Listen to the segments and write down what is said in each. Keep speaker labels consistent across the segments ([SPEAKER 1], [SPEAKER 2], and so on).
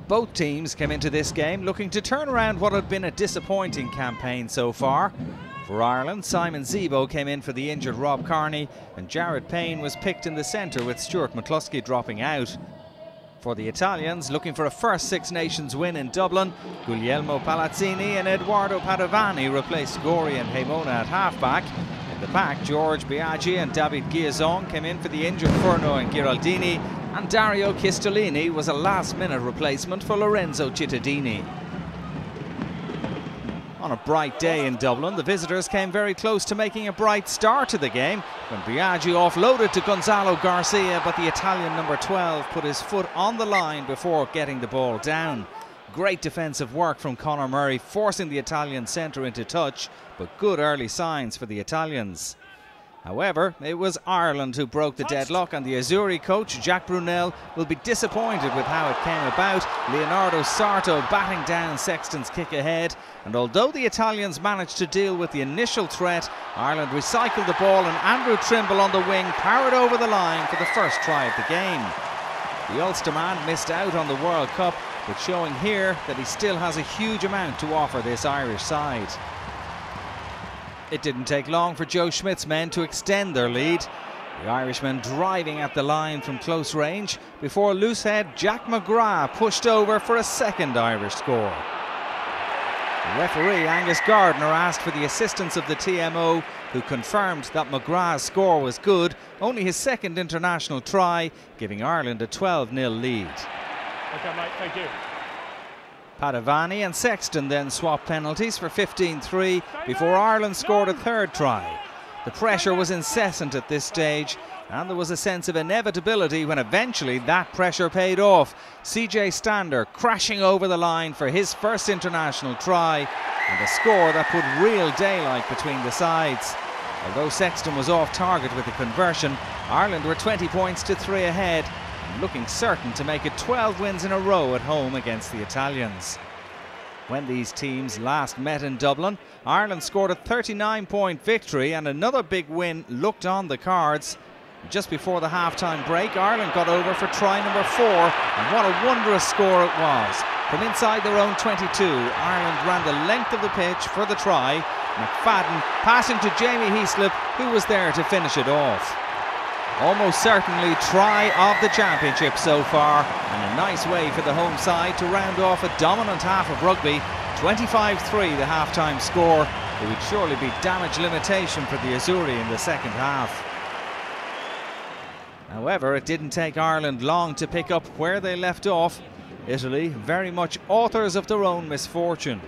[SPEAKER 1] Both teams came into this game looking to turn around what had been a disappointing campaign so far. For Ireland, Simon Zebo came in for the injured Rob Kearney, and Jared Payne was picked in the centre with Stuart McCluskey dropping out. For the Italians, looking for a first Six Nations win in Dublin, Guglielmo Palazzini and Edoardo Padovani replaced Rory and Heimona at halfback. In the back, George Biaggi and David Guiazon came in for the injured Furno and Giraldini, and Dario Chistolini was a last-minute replacement for Lorenzo Cittadini. On a bright day in Dublin, the visitors came very close to making a bright start to the game when Biaggi offloaded to Gonzalo Garcia, but the Italian number 12 put his foot on the line before getting the ball down. Great defensive work from Conor Murray, forcing the Italian centre into touch, but good early signs for the Italians. However, it was Ireland who broke the deadlock, and the Azzurri coach, Jack Brunel, will be disappointed with how it came about. Leonardo Sarto batting down Sexton's kick ahead, and although the Italians managed to deal with the initial threat, Ireland recycled the ball, and Andrew Trimble on the wing powered over the line for the first try of the game. The Ulsterman missed out on the World Cup, but showing here that he still has a huge amount to offer this Irish side. It didn't take long for Joe Schmidt's men to extend their lead. The Irishmen driving at the line from close range before loosehead Jack McGrath pushed over for a second Irish score. The referee Angus Gardner asked for the assistance of the TMO, who confirmed that McGrath's score was good, only his second international try, giving Ireland a 12-0 lead.
[SPEAKER 2] Okay, mate, thank you.
[SPEAKER 1] Padovani and Sexton then swapped penalties for 15-3 before Ireland scored a third try. The pressure was incessant at this stage, and there was a sense of inevitability when eventually that pressure paid off. CJ Stander crashing over the line for his first international try, and a score that put real daylight between the sides. Although Sexton was off target with the conversion, Ireland were 20 points to 3 ahead, looking certain to make it 12 wins in a row at home against the Italians. When these teams last met in Dublin, Ireland scored a 39-point victory, and another big win looked on the cards. Just before the half-time break, Ireland got over for try number 4, and what a wondrous score it was. From inside their own 22, Ireland ran the length of the pitch for the try. McFadden passing to Jamie Heaslip, who was there to finish it off. Almost certainly try of the championship so far, and a nice way for the home side to round off a dominant half of rugby. 25-3 the half-time score. It would surely be damage limitation for the Azzurri in the second half. However, it didn't take Ireland long to pick up where they left off. Italy very much authors of their own misfortune.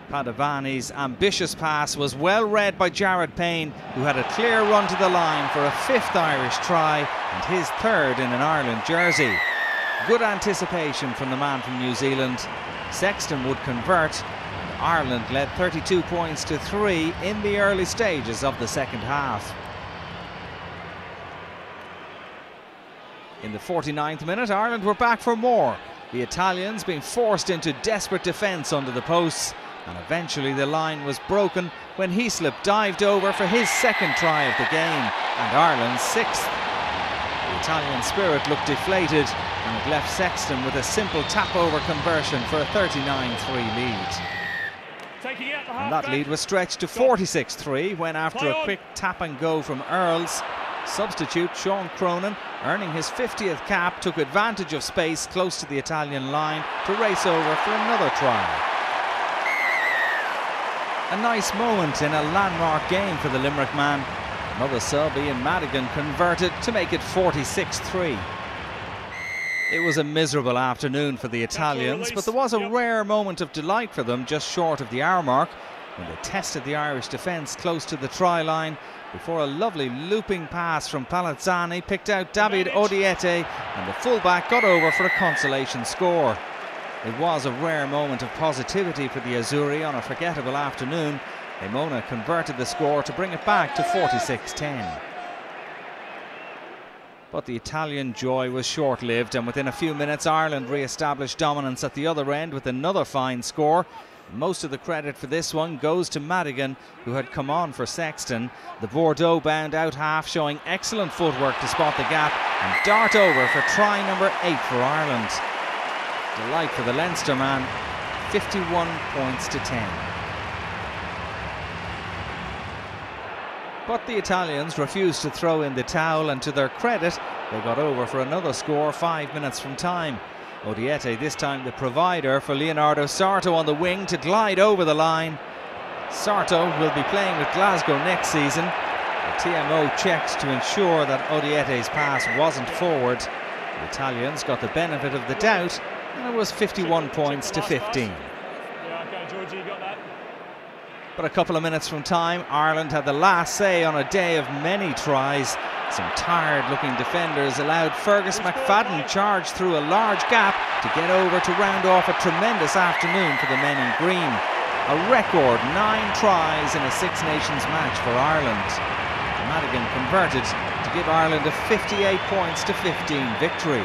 [SPEAKER 1] Padovani's ambitious pass was well read by Jared Payne, who had a clear run to the line for a 5th Irish try and his 3rd in an Ireland jersey. Good anticipation from the man from New Zealand. Sexton would convert, and Ireland led 32 points to 3 in the early stages of the second half. In the 49th minute, Ireland were back for more, the Italians being forced into desperate defence under the posts, and eventually the line was broken when Heaslip dived over for his 2nd try of the game, and Ireland's 6th. The Italian spirit looked deflated, and it left Sexton with a simple tap-over conversion for a 39-3 lead. And that lead was stretched to 46-3 when, after a quick tap-and-go from Earls, substitute Sean Cronin, earning his 50th cap, took advantage of space close to the Italian line to race over for another try. A nice moment in a landmark game for the Limerick man. Another sub, Ian Madigan, converted to make it 46-3. It was a miserable afternoon for the Italians, but there was a rare moment of delight for them just short of the hour mark, when they tested the Irish defence close to the try line before a lovely looping pass from Palazzani picked out David Odiete, and the fullback got over for a consolation score. It was a rare moment of positivity for the Azzurri on a forgettable afternoon. Heimona converted the score to bring it back to 46-10. But the Italian joy was short-lived, and within a few minutes Ireland re-established dominance at the other end with another fine score. Most of the credit for this one goes to Madigan, who had come on for Sexton. The Bordeaux-bound out half showing excellent footwork to spot the gap and dart over for try number 8 for Ireland. Delight for the Leinster man, 51 points to 10. But the Italians refused to throw in the towel, and to their credit, they got over for another score 5 minutes from time. Odiete, this time the provider for Leonardo Sarto on the wing to glide over the line. Sarto will be playing with Glasgow next season. The TMO checked to ensure that Odiete's pass wasn't forward. The Italians got the benefit of the doubt, and it was 51 points to 15.
[SPEAKER 2] Yeah, okay, Georgie, you got that.
[SPEAKER 1] But a couple of minutes from time, Ireland had the last say on a day of many tries. Some tired-looking defenders allowed Fergus McFadden charge through a large gap to get over to round off a tremendous afternoon for the men in green. A record 9 tries in a Six Nations match for Ireland. Madigan converted to give Ireland a 58 points to 15 victory.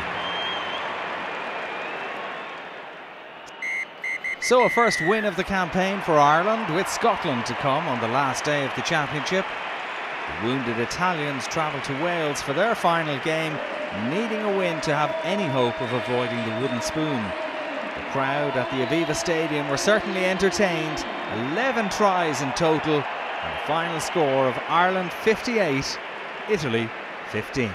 [SPEAKER 1] So a first win of the campaign for Ireland, with Scotland to come on the last day of the championship. The wounded Italians travel to Wales for their final game, needing a win to have any hope of avoiding the wooden spoon. The crowd at the Aviva Stadium were certainly entertained. 11 tries in total, and a final score of Ireland 58, Italy 15.